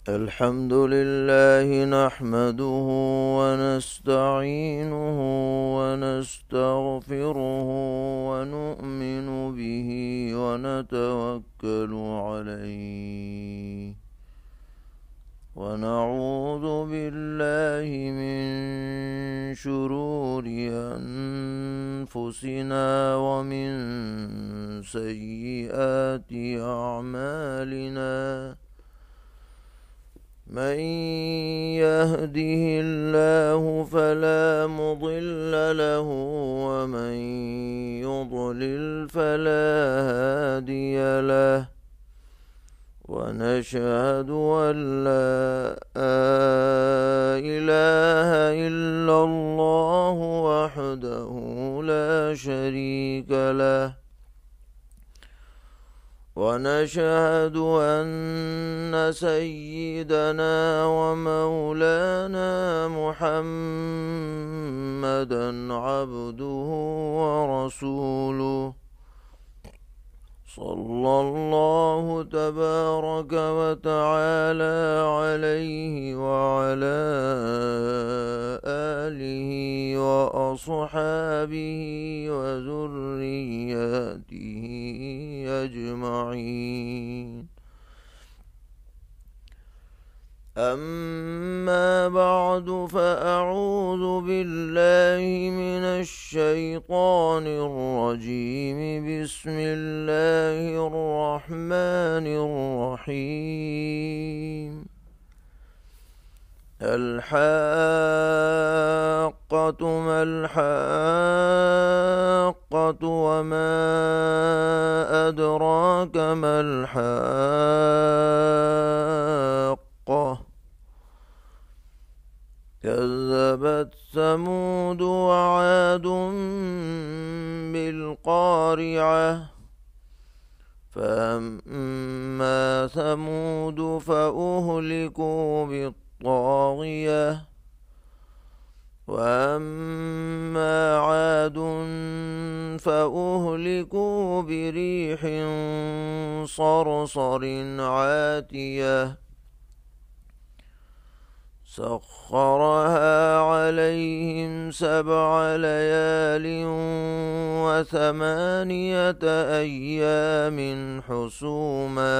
الحمد لله نحمده ونستعينه ونستغفره ونؤمن به ونتوكل عليه ونعوذ بالله من شرور أنفسنا ومن سيئات أعمالنا من يهده الله فلا مضل له ومن يضلل فلا هادي له ونشهد أن لا إله إلا الله وحده لا شريك له ونشهد أن سيدنا ومولانا محمدا عبده ورسوله صلى الله تبارك وتعالى عليه وعلى آله وأصحابه وذرياته أجمعين. أما بعد فأعوذ بالله من الشيطان الرجيم. بسم الله الرحمن الرحيم. الحاقة ما الحاقة وما أدراك ما الحاقة كذبت ثمود وعاد بالقارعة فأما ثمود فأهلكوا بالطاغية وأما عاد فأهلكوا بريح صرصر عاتية سخرها عليهم 7 ليال و8 أيام حسوما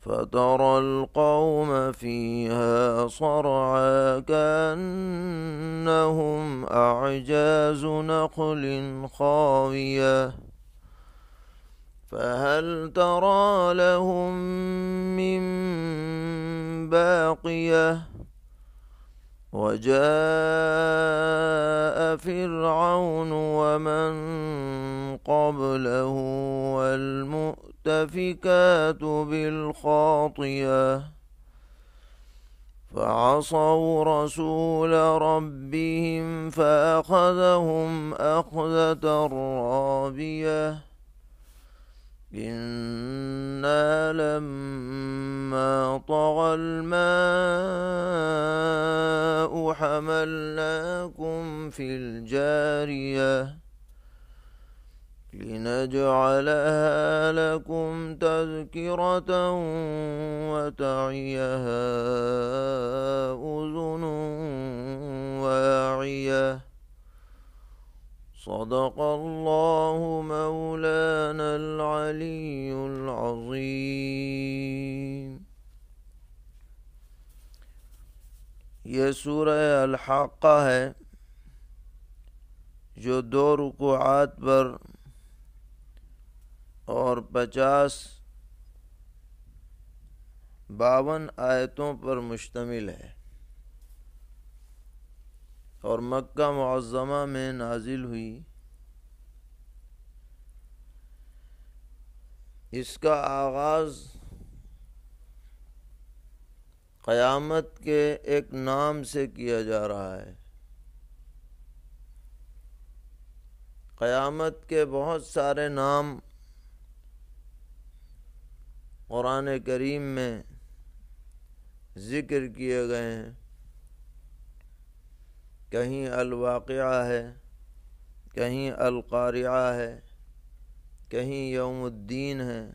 فترى القوم فيها صرعا كأنهم أعجاز نخل خاوية فهل ترى لهم من باقية وجاء فرعون ومن قبله والمؤتفكات بالخاطية فعصوا رسول ربهم فأخذهم أخذة رابية إنا لما طغى الماء حملناكم في الجارية لنجعلها لكم تذكرة وتعيها أذن واعية. صدق الله مولانا العلي العظيم. یہ سورہ الحاقہ ہے جو 2 رکوعات پر اور 52 آیتوں پر مشتمل ہے اور مکہ معظمہ میں نازل ہوئی۔ اس کا آغاز قیامت کے ایک نام سے کیا جا رہا ہے۔ قیامت کے بہت سارے نام قرآن کریم میں ذکر کیے گئے ہیں۔ کہیں الواقعہ ہے، کہیں القارعہ ہے، کہیں یوم الدین ہے،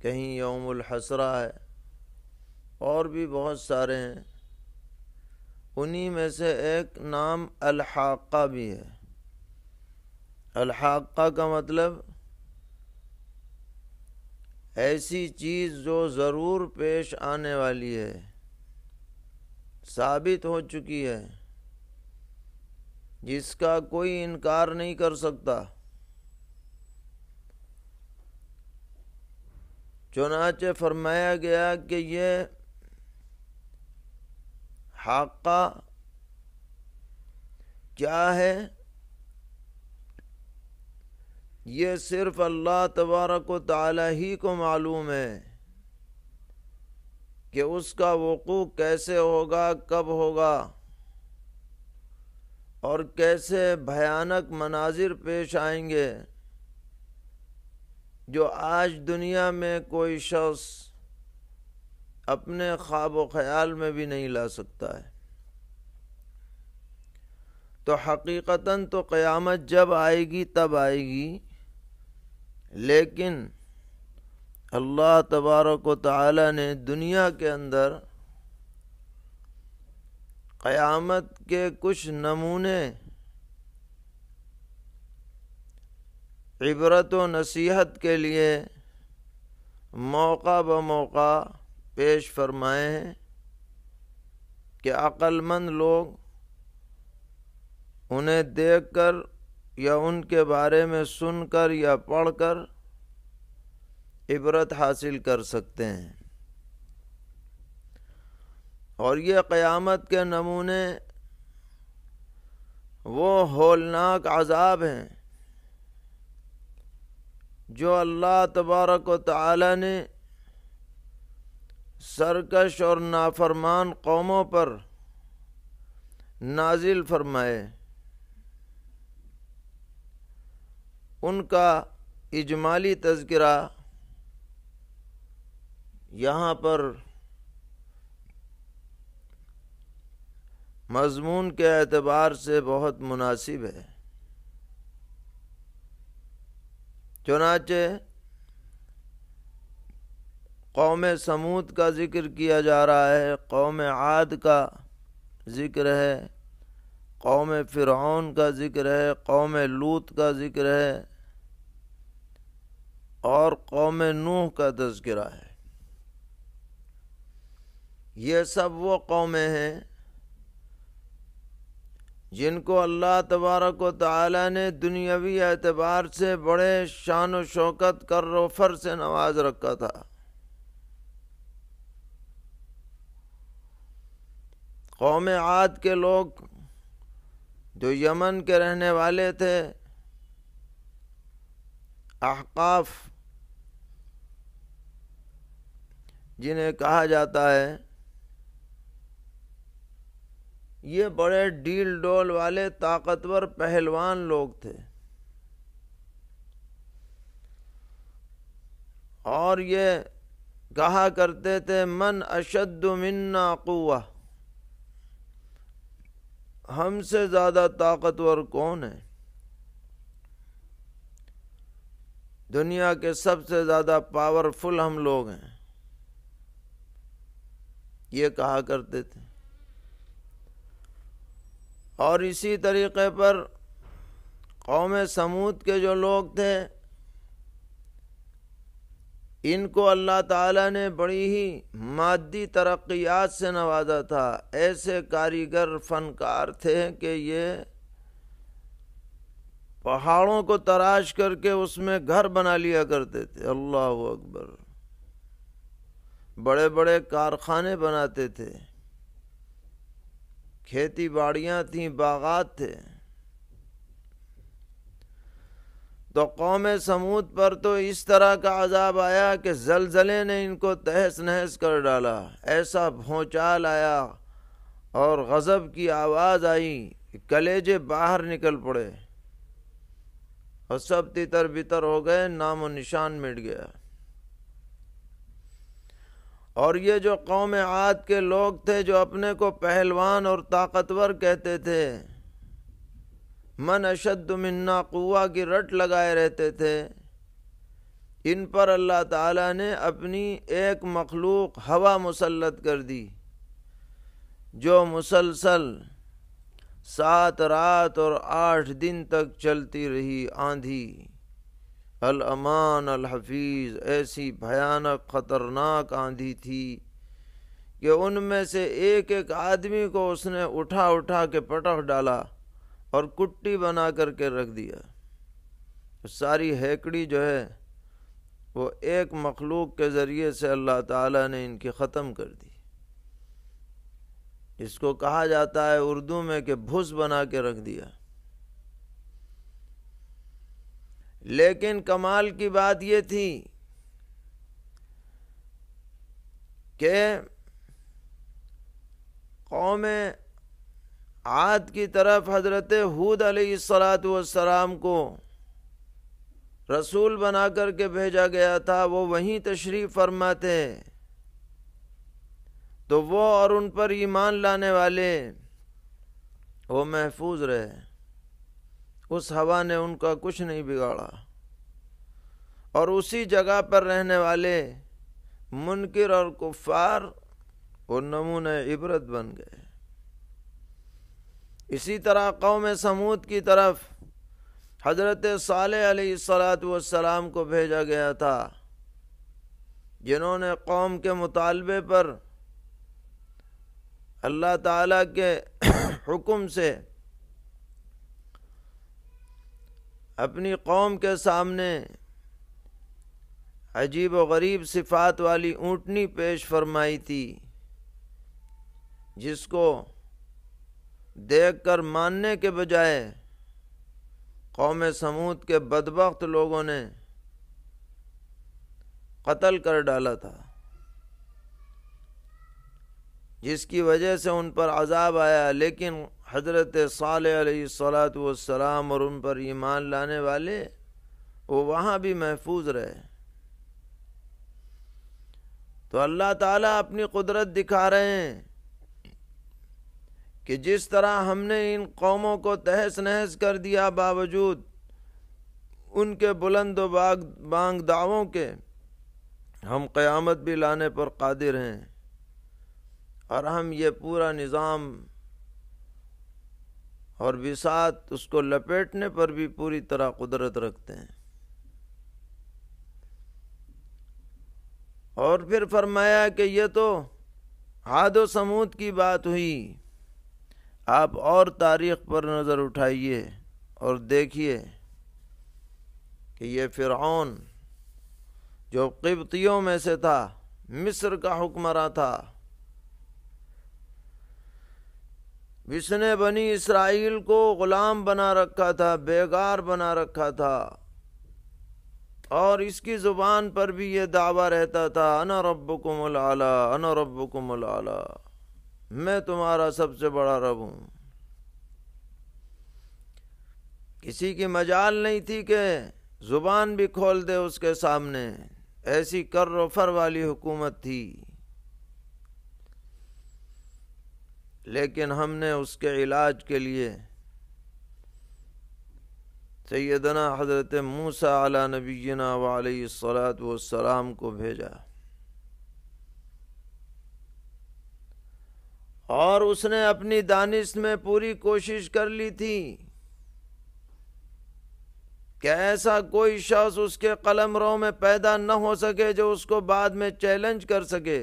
کہیں یوم الحسرہ ہے، اور بھی بہت سارے ہیں، انہی میں سے ایک نام الحاقہ بھی ہے۔ الحاقہ کا مطلب ایسی چیز جو ضرور پیش آنے والی ہے، ثابت ہو چکی ہے، جس کا کوئی انکار نہیں کر سکتا۔ چنانچہ فرمایا گیا کہ یہ حاقہ کیا ہے؟ یہ صرف اللہ تبارک و تعالی ہی کو معلوم ہے کہ اس کا وقوع کیسے ہوگا، کب ہوگا، اور کیسے بھیانک مناظر پیش آئیں گے جو آج دنیا میں کوئی شخص اپنے خواب و خیال میں بھی نہیں لا سکتا ہے۔ تو حقیقتاً تو قیامت جب آئے گی تب آئے گی، لیکن اللہ تبارک و تعالی نے دنیا کے اندر قیامت کے کچھ نمونے عبرت و نصیحت کے لیے موقع بموقع پیش فرمائے ہیں کہ عقل مند لوگ انہیں دیکھ کر یا ان کے بارے میں سن کر یا پڑھ کر عبرت حاصل کر سکتے ہیں۔ اور یہ قیامت کے نمونے وہ ہولناک عذاب ہیں جو اللہ تبارک و تعالی نے سرکش اور نافرمان قوموں پر نازل فرمائے۔ ان کا اجمالی تذکرہ یہاں پر مضمون کے اعتبار سے بہت مناسب ہے۔ چنانچہ قوم سمود کا ذکر کیا جا رہا ہے، قوم عاد کا ذکر ہے، قوم فرعون کا ذکر ہے، قوم لوط کا ذکر ہے، اور قوم نوح کا تذکرہ ہے۔ یہ سب وہ قومیں ہیں جن کو اللہ تبارک و تعالی نے دنیاوی اعتبار سے بڑے شان و شوکت کر و فر سے نواز رکھا تھا۔ قوم عاد کے لوگ جو یمن کے رہنے والے تھے، احقاف جنہیں کہا جاتا ہے، یہ بڑے ڈیل ڈول والے طاقتور پہلوان لوگ تھے، اور یہ کہا کرتے تھے من اشد منا قوہ، ہم سے زیادہ طاقتور کون ہے؟ دنیا کے سب سے زیادہ پاورفل ہم لوگ ہیں، یہ کہا کرتے تھے۔ اور اسی طریقے پر قوم سمود کے جو لوگ تھے، ان کو اللہ تعالیٰ نے بڑی ہی مادی ترقیات سے نوازا تھا۔ ایسے کاریگر فنکار تھے کہ یہ پہاڑوں کو تراش کر کے اس میں گھر بنا لیا کرتے تھے۔ اللہ اکبر! بڑے بڑے کارخانے بناتے تھے، کھیتی باڑیاں تھیں، باغات تھے۔ تو قوم سمود پر تو اس طرح کا عذاب آیا کہ زلزلے نے ان کو تہس نہس کر ڈالا۔ ایسا بھونچال آیا اور غضب کی آواز آئی کہ کلیجے باہر نکل پڑے اور سب تتر بتر ہو گئے، نام و نشان مٹ گیا۔ اور یہ جو قوم عاد کے لوگ تھے جو اپنے کو پہلوان اور طاقتور کہتے تھے، من اشد منا قوہ کی رٹ لگائے رہتے تھے، ان پر اللہ تعالیٰ نے اپنی ایک مخلوق ہوا مسلط کر دی جو مسلسل 7 رات اور 8 دن تک چلتی رہی۔ آندھی الامان الحفیظ، ایسی بھیانک خطرناک آندھی تھی کہ ان میں سے ایک ایک آدمی کو اس نے اٹھا اٹھا کے پٹخ ڈالا اور کٹی بنا کر کے رکھ دیا۔ ساری ہیکڑی جو ہے وہ ایک مخلوق کے ذریعے سے اللہ تعالیٰ نے ان کی ختم کر دی۔ اس کو کہا جاتا ہے اردو میں کہ بھس بنا کے رکھ دیا۔ لیکن کمال کی بات یہ تھی کہ قوم عاد کی طرف حضرت ہود علیہ السلام کو رسول بنا کر کے بھیجا گیا تھا، وہ وہیں تشریف فرما تھے، تو وہ اور ان پر ایمان لانے والے وہ محفوظ رہے۔ اس ہوا نے ان کا کچھ نہیں بگاڑا، اور اسی جگہ پر رہنے والے منکر اور کفار وہ نمونہ عبرت بن گئے۔ اسی طرح قوم سمود کی طرف حضرت صالح علیہ السلام کو بھیجا گیا تھا، جنہوں نے قوم کے مطالبے پر اللہ تعالیٰ کے حکم سے اپنی قوم کے سامنے عجیب و غریب صفات والی اونٹنی پیش فرمائی تھی، جس کو دیکھ کر ماننے کے بجائے قوم سمود کے بدبخت لوگوں نے قتل کر ڈالا تھا، جس کی وجہ سے ان پر عذاب آیا۔ لیکن حضرت صالح علیہ السلام اور ان پر ایمان لانے والے وہ وہاں بھی محفوظ رہے۔ تو اللہ تعالیٰ اپنی قدرت دکھا رہے ہیں کہ جس طرح ہم نے ان قوموں کو تہس نہس کر دیا، باوجود ان کے بلند و بانگ دعووں کے، ہم قیامت بھی لانے پر قادر ہیں، اور ہم یہ پورا نظام اور بساط اس کو لپیٹنے پر بھی پوری طرح قدرت رکھتے ہیں۔ اور پھر فرمایا کہ یہ تو عاد و سمود کی بات ہوئی، آپ اور تاریخ پر نظر اٹھائیے اور دیکھیے کہ یہ فرعون جو قبطیوں میں سے تھا، مصر کا حکمراں تھا، جس نے بنی اسرائیل کو غلام بنا رکھا تھا، بیگار بنا رکھا تھا، اور اس کی زبان پر بھی یہ دعویٰ رہتا تھا انا ربکم الاعلی، انا ربکم الاعلی، میں تمہارا سب سے بڑا رب ہوں۔ کسی کی مجال نہیں تھی کہ زبان بھی کھول دے اس کے سامنے، ایسی کر و فر والی حکومت تھی۔ لیکن ہم نے اس کے علاج کے لیے سیدنا حضرت موسیٰ علی نبینا وعلیہ السلام کو بھیجا، اور اس نے اپنی دانش میں پوری کوشش کر لی تھی کہ ایسا کوئی شخص اس کے قلم رو میں پیدا نہ ہو سکے جو اس کو بعد میں چیلنج کر سکے۔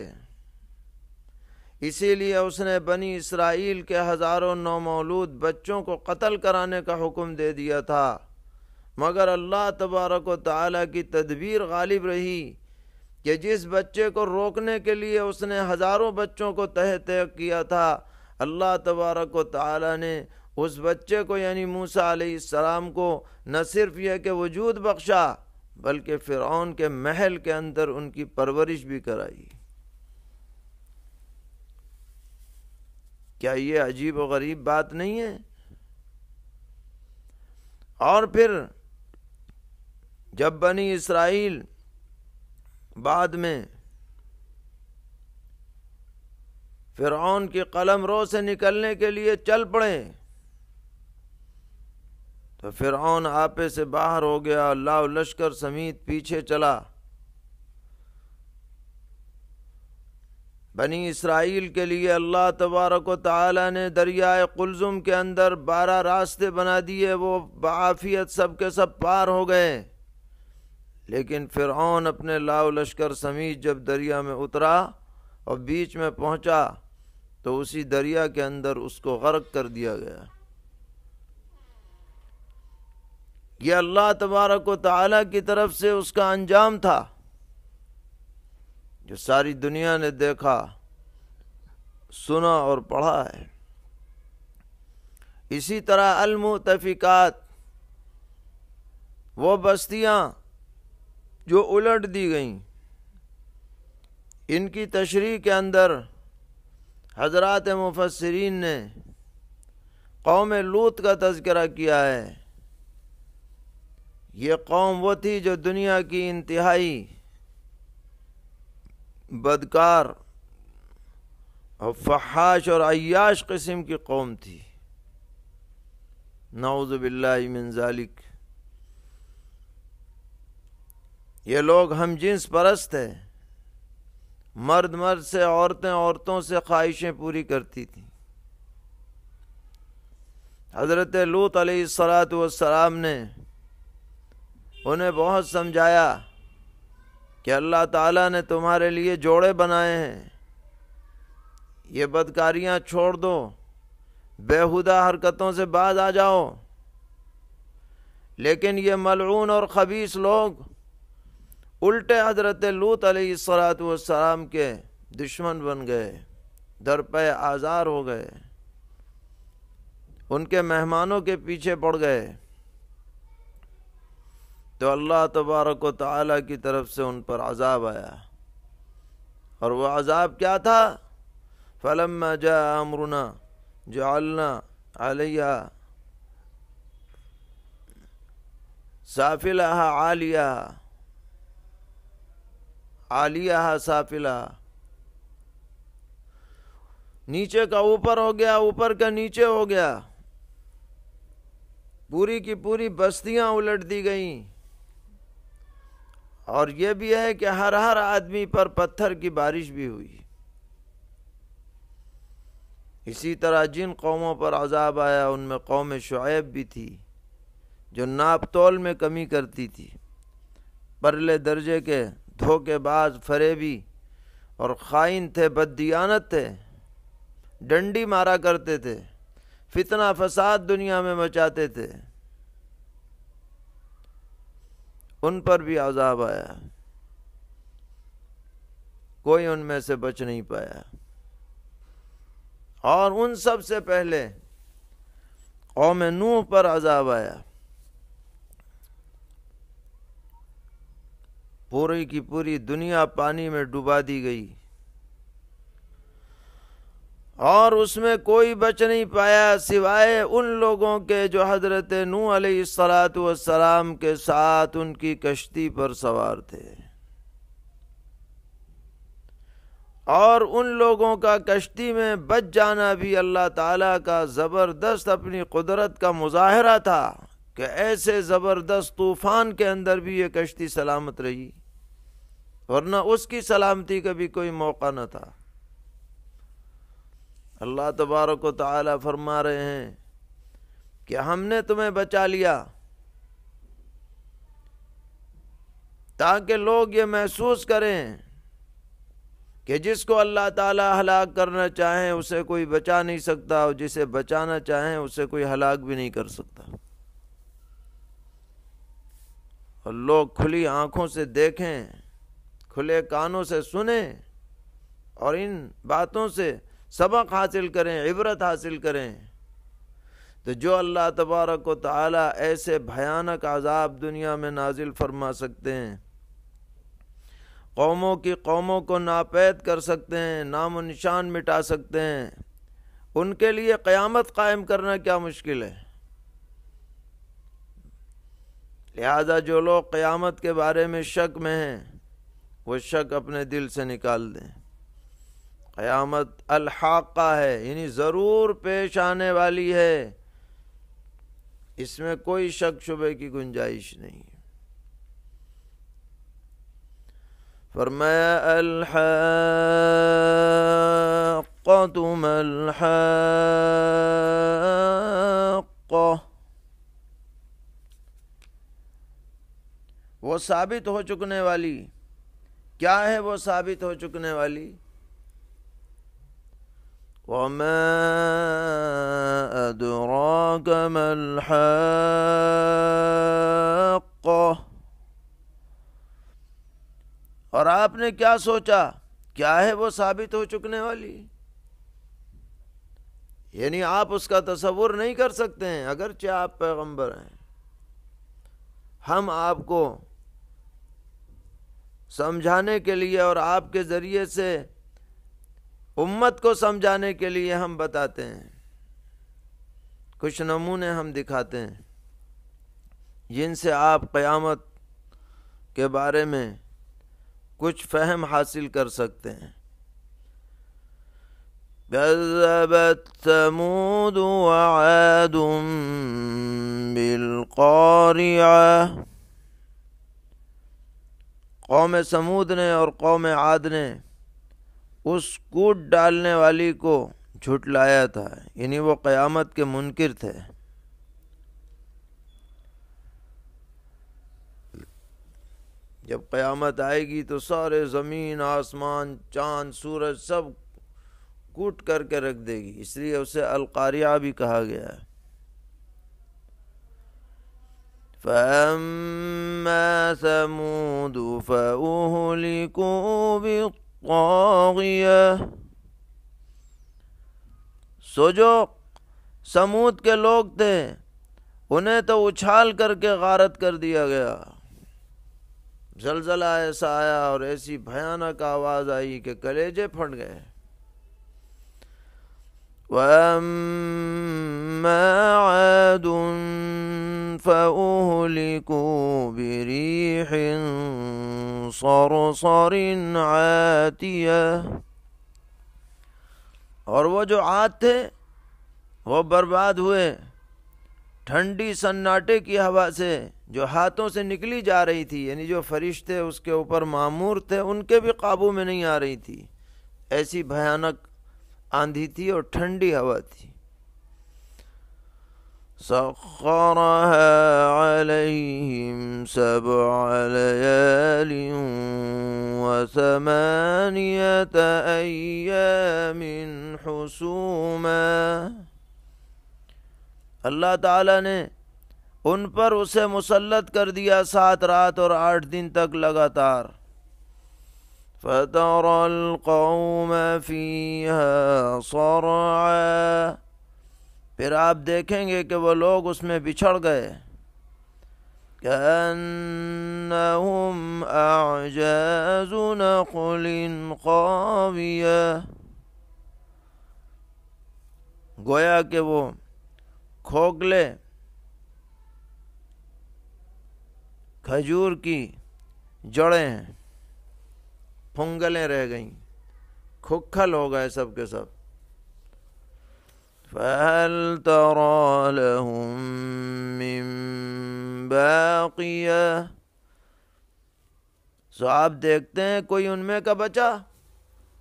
اسی لیے اس نے بنی اسرائیل کے ہزاروں نومولود بچوں کو قتل کرانے کا حکم دے دیا تھا، مگر اللہ تبارک و تعالیٰ کی تدبیر غالب رہی کہ جس بچے کو روکنے کے لیے اس نے ہزاروں بچوں کو تہہ کیا تھا، اللہ تبارک و تعالیٰ نے اس بچے کو یعنی موسیٰ علیہ السلام کو نہ صرف یہ کہ وجود بخشا، بلکہ فرعون کے محل کے اندر ان کی پرورش بھی کرائی۔ کیا یہ عجیب و غریب بات نہیں ہے؟ اور پھر جب بنی اسرائیل بعد میں فرعون کی قلم رو سے نکلنے کے لیے چل پڑے، تو فرعون آپے سے باہر ہو گیا، اللہ لشکر سمیت پیچھے چلا، بنی اسرائیل کے لیے اللہ تبارک و تعالی نے دریائے قلزم کے اندر 12 راستے بنا دیے، وہ بعافیت سب کے سب پار ہو گئے۔ لیکن فرعون اپنے لاؤ لشکر سمیت جب دریا میں اترا اور بیچ میں پہنچا تو اسی دریا کے اندر اس کو غرق کر دیا گیا۔ یہ اللہ تبارک و تعالی کی طرف سے اس کا انجام تھا جو ساری دنیا نے دیکھا، سنا اور پڑھا ہے۔ اسی طرح المؤتفقات، وہ بستیاں جو الٹ دی گئیں، ان کی تشریح کے اندر حضرات مفسرین نے قوم لوط کا تذکرہ کیا ہے۔ یہ قوم وہ تھی جو دنیا کی انتہائی بدکار اور فحاش اور عیاش قسم کی قوم تھی، نعوذ باللہ من ذالک۔ یہ لوگ ہم جنس پرست ہیں، مرد مرد سے، عورتیں عورتوں سے خواہشیں پوری کرتی تھیں۔ حضرت لوط علیہ السلام نے انہیں بہت سمجھایا کہ اللہ تعالیٰ نے تمہارے لیے جوڑے بنائے ہیں، یہ بدکاریاں چھوڑ دو، بیہودہ حرکتوں سے باز آ جاؤ۔ لیکن یہ ملعون اور خبیث لوگ الٹے حضرت لوط علیہ السلام کے دشمن بن گئے، درپے آزار ہو گئے، ان کے مہمانوں کے پیچھے پڑ گئے۔ تو اللہ تبارک و تعالی کی طرف سے ان پر عذاب آیا، اور وہ عذاب کیا تھا؟ فلما جاء امرنا جعلنا علیہا سافلہا عالیہا سافلہا، نیچے کا اوپر ہو گیا، اوپر کا نیچے ہو گیا، پوری کی پوری بستیاں الٹ دی گئیں۔ اور یہ بھی ہے کہ ہر آدمی پر پتھر کی بارش بھی ہوئی۔ اسی طرح جن قوموں پر عذاب آیا ان میں قوم شعیب بھی تھی، جو ناپ تول میں کمی کرتی تھی، پرلے درجے کے دھوکے باز، فریبی اور خائن تھے، بددیانت تھے، ڈنڈی مارا کرتے تھے، فتنہ فساد دنیا میں مچاتے تھے، ان پر بھی عذاب آیا، کوئی ان میں سے بچ نہیں پایا۔ اور ان سب سے پہلے قوم نوح پر عذاب آیا، پوری کی پوری دنیا پانی میں ڈبا دی گئی، اور اس میں کوئی بچ نہیں پایا سوائے ان لوگوں کے جو حضرت نوح علیہ السلام کے ساتھ ان کی کشتی پر سوار تھے۔ اور ان لوگوں کا کشتی میں بچ جانا بھی اللہ تعالیٰ کا زبردست اپنی قدرت کا مظاہرہ تھا کہ ایسے زبردست طوفان کے اندر بھی یہ کشتی سلامت رہی، ورنہ اس کی سلامتی کا بھی کوئی موقع نہ تھا۔ اللہ تبارک و تعالی فرما رہے ہیں کہ ہم نے تمہیں بچا لیا تاکہ لوگ یہ محسوس کریں کہ جس کو اللہ تعالیٰ ہلاک کرنا چاہیں اسے کوئی بچا نہیں سکتا، اور جسے بچانا چاہیں اسے کوئی ہلاک بھی نہیں کر سکتا۔ اور لوگ کھلی آنکھوں سے دیکھیں، کھلے کانوں سے سنیں، اور ان باتوں سے سبق حاصل کریں، عبرت حاصل کریں، تو جو اللہ تبارک و تعالی ایسے بھیانک عذاب دنیا میں نازل فرما سکتے ہیں، قوموں کو ناپید کر سکتے ہیں، نام و نشان مٹا سکتے ہیں، ان کے لیے قیامت قائم کرنا کیا مشکل ہے؟ لہذا جو لوگ قیامت کے بارے میں شک میں ہیں وہ شک اپنے دل سے نکال دیں۔ قیامت الحاقہ ہے، یعنی ضرور پیش آنے والی ہے، اس میں کوئی شک شبے کی گنجائش نہیں۔ فرمایا الحاقہ الآخرة ما الحاقة، وہ ثابت ہو چکنے والی، کیا ہے وہ ثابت ہو چکنے والی؟ وما أدراك ما الحاقة، اور آپ نے کیا سوچا کیا ہے وہ ثابت ہو چکنے والی؟ یعنی آپ اس کا تصور نہیں کر سکتے ہیں، اگرچہ آپ پیغمبر ہیں۔ ہم آپ کو سمجھانے کے لیے اور آپ کے ذریعے سے امت کو سمجھانے کے لیے ہم بتاتے ہیں، کچھ نمونے ہم دکھاتے ہیں جن سے آپ قیامت کے بارے میں کچھ فہم حاصل کر سکتے ہیں۔ كذبت ثمود وعاد بالقارعة، قوم سمود نے اور قوم عاد نے اس کوٹ ڈالنے والی کو جھٹلایا تھا، یعنی وہ قیامت کے منکر تھے۔ جب قیامت آئے گی تو سارے زمین، آسمان، چاند، سورج سب کوٹ کر کے رکھ دے گی، اس لیے اسے القاریہ بھی کہا گیا ہے۔ فَأَمَّا ثَمُودُ فَأُهْلِكُوا بِالطَّاغِيَةِ، سو جو سمود کے لوگ تھے انہیں تو اچھال کر کے غارت کر دیا گیا، زلزلہ ایسا آیا اور ایسی بھیانک آواز آئی کہ کلیجے پھٹ گئے۔ وَأَمَّا عَادٌ فَأُهْلِكُوا بِرِيحٍ صَرْصَرٍ عَاتِيَةٍ، اور وہ جو عاد تھے وہ برباد ہوئے ٹھنڈی سناٹے کی ہوا سے جو ہاتھوں سے نکلی جا رہی تھی، یعنی جو فرشتے اس کے اوپر مامور تھے ان کے بھی قابو میں نہیں آ رہی تھی، ایسی بھیانک آندھی تھی اور ٹھنڈی ہوا تھی۔ سخرها عليهم 7 ليال و8 أيام حسوما، اللہ تعالیٰ نے ان پر اسے مسلط کر دیا 7 رات اور 8 دن تک لگاتار۔ فَتَرَى الْقَوْمَ فِيهَا صَرْعَىٰ، پھر آپ دیکھیں گے کہ وہ لوگ اس میں بچھڑ گئے، كَأَنَّهُمْ أَعْجَازُ نَخْلٍ خَاوِيَةٍ، گویا کہ وہ کھوکھلے کھجور کی جڑیں ہیں، پھنگلیں رہ گئیں، کھکھل ہو گئے سب کے سب۔ فَهَلْ تَرَى لَهُم مِّن بَاقِيَةٍ، سو آپ دیکھتے ہیں کوئی ان میں کا بچا،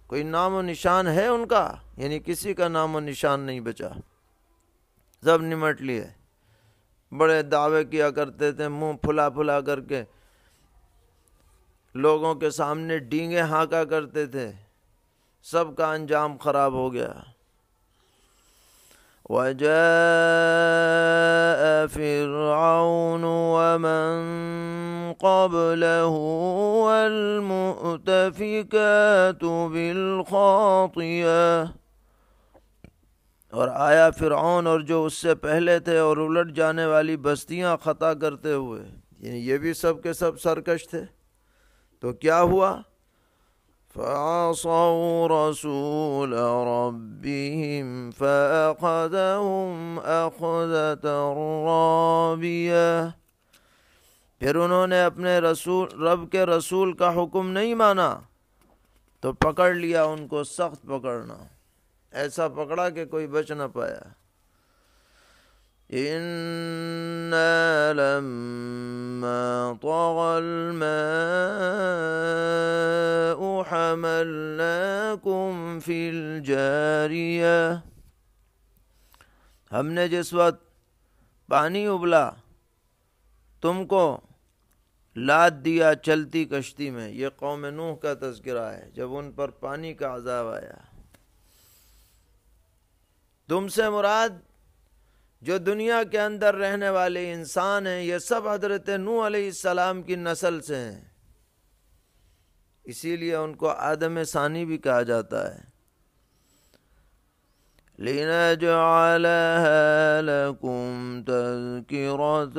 کوئی نام و نشان ہے ان کا؟ یعنی کسی کا نام و نشان نہیں بچا، سب نمٹ لیے۔ بڑے دعوے کیا کرتے تھے، منہ پھلا پھلا کر کے لوگوں کے سامنے ڈینگے ہانکا کرتے تھے، سب کا انجام خراب ہو گیا۔ وَجَاءَ فِرْعَوْنُ وَمَن قَبْلَهُ وَالْمُؤْتَفِكَاتُ بِالْخَاطِئَةِ، اور آیا فرعون اور جو اس سے پہلے تھے اور الٹ جانے والی بستیاں خطا کرتے ہوئے، یعنی یہ بھی سب کے سب سرکش تھے۔ تو کیا ہوا؟ فَعَصَوْا رَسُولَ رَبِّهِمْ فَأَخَذَهُمْ أَخْذَةً رَّابِيَةً، پھر انہوں نے اپنے رب کے رسول کا حکم نہیں مانا تو پکڑ لیا ان کو سخت پکڑنا، ایسا پکڑا کہ کوئی بچ نہ پایا۔ إنا لما طغى الماء حملناكم في الجارية، ہم نے جس وقت پانی ابلا تم کو لاد دیا چلتی کشتی میں. یہ قوم نوح کا تذکرہ ہے جب ان پر پانی کا عذاب آیا. تم سے مراد جو دنیا کے اندر رہنے والے انسان ہیں یہ سب حضرت نوح علیہ السلام کی نسل سے ہیں، اسی لیے ان کو آدم ثانی بھی کہا جاتا ہے. لِنَجْعَلَهَا لَكُمْ تَذْكِرَةً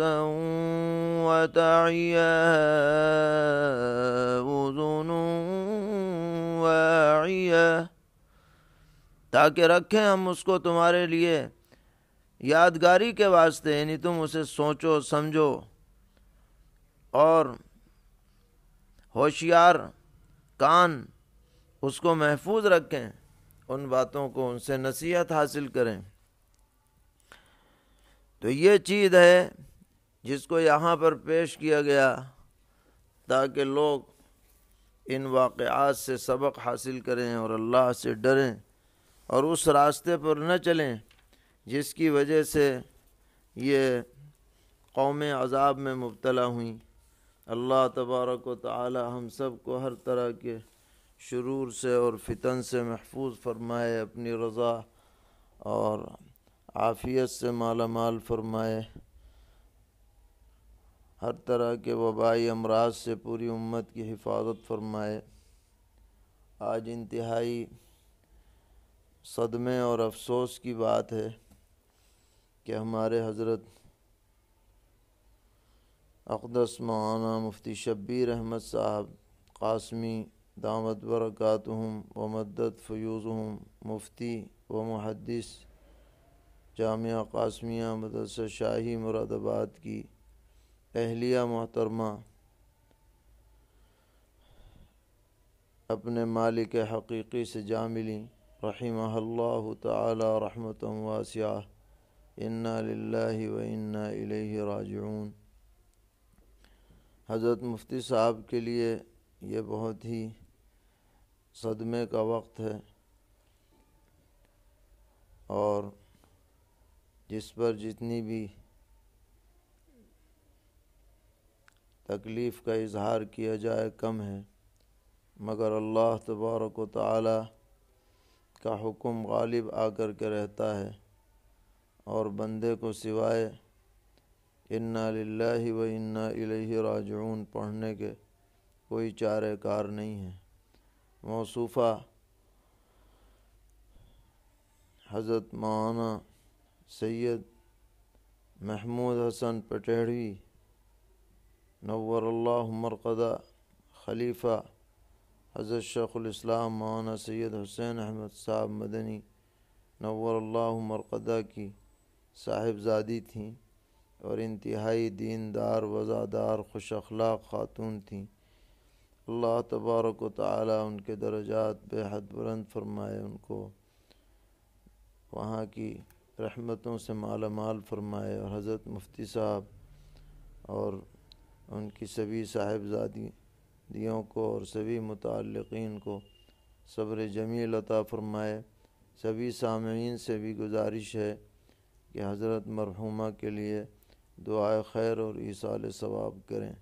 وَتَعِيَهَا أُذُنٌ وَاعِيَةٌ، تاکہ رکھیں ہم اس کو تمہارے لیے یادگاری کے واسطے، یعنی تم اسے سوچو سمجھو اور ہوشیار کان اس کو محفوظ رکھیں، ان باتوں کو ان سے نصیحت حاصل کریں. تو یہ چیز ہے جس کو یہاں پر پیش کیا گیا تاکہ لوگ ان واقعات سے سبق حاصل کریں اور اللہ سے ڈریں اور اس راستے پر نہ چلیں جس کی وجہ سے یہ قوم عذاب میں مبتلا ہوئیں. اللہ تبارک و تعالی ہم سب کو ہر طرح کے شرور سے اور فتن سے محفوظ فرمائے، اپنی رضا اور عافیت سے مالا مال فرمائے، ہر طرح کے وبائی امراض سے پوری امت کی حفاظت فرمائے. آج انتہائی صدمے اور افسوس کی بات ہے کہ ہمارے حضرت اقدس مولانا مفتی شبیر احمد صاحب قاسمی دامت برکاتہم ومدد فیوزہم، مفتی و محدث جامعہ قاسمیہ مدرسہ شاہی مراد آباد کی اہلیہ محترمہ اپنے مالک حقیقی سے جا ملیں، رحمہ اللہ تعالی رحمۃ واسعہ. انا للہ و انا الیہ راجعون. حضرت مفتی صاحب کے لیے یہ بہت ہی صدمے کا وقت ہے اور جس پر جتنی بھی تکلیف کا اظہار کیا جائے کم ہے، مگر اللہ تبارک و تعالی کا حکم غالب آ کر کے رہتا ہے اور بندے کو سوائے انا للہ و انا الیہ راجعون پڑھنے کے کوئی چارہ کار نہیں ہے. موصوفہ حضرت مولانا سید محمود حسن پٹیڑوی نور اللہ مرقدہ، خلیفہ حضرت شیخ الاسلام مولانا سید حسین احمد صاحب مدنی نور اللہ مرقدہ کی صاحبزادی تھیں اور انتہائی دیندار وزادار خوش اخلاق خاتون تھیں. اللہ تبارک و تعالی ان کے درجات بے حد بلند فرمائے، ان کو وہاں کی رحمتوں سے مالا مال فرمائے، اور حضرت مفتی صاحب اور ان کی سبھی صاحبزادیوں کو اور سبھی متعلقین کو صبر جمیل عطا فرمائے. سبھی سامعین سے بھی گزارش ہے کہ حضرت مرحومہ کے لیے دعائے خیر اور ایصال ثواب کریں.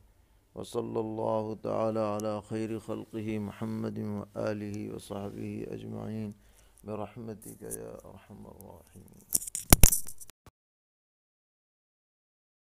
وصلی اللہ تعالی علی خیر خلقہ محمد وآلہ وصحبہ اجمعین برحمتک یا ارحم الراحمین.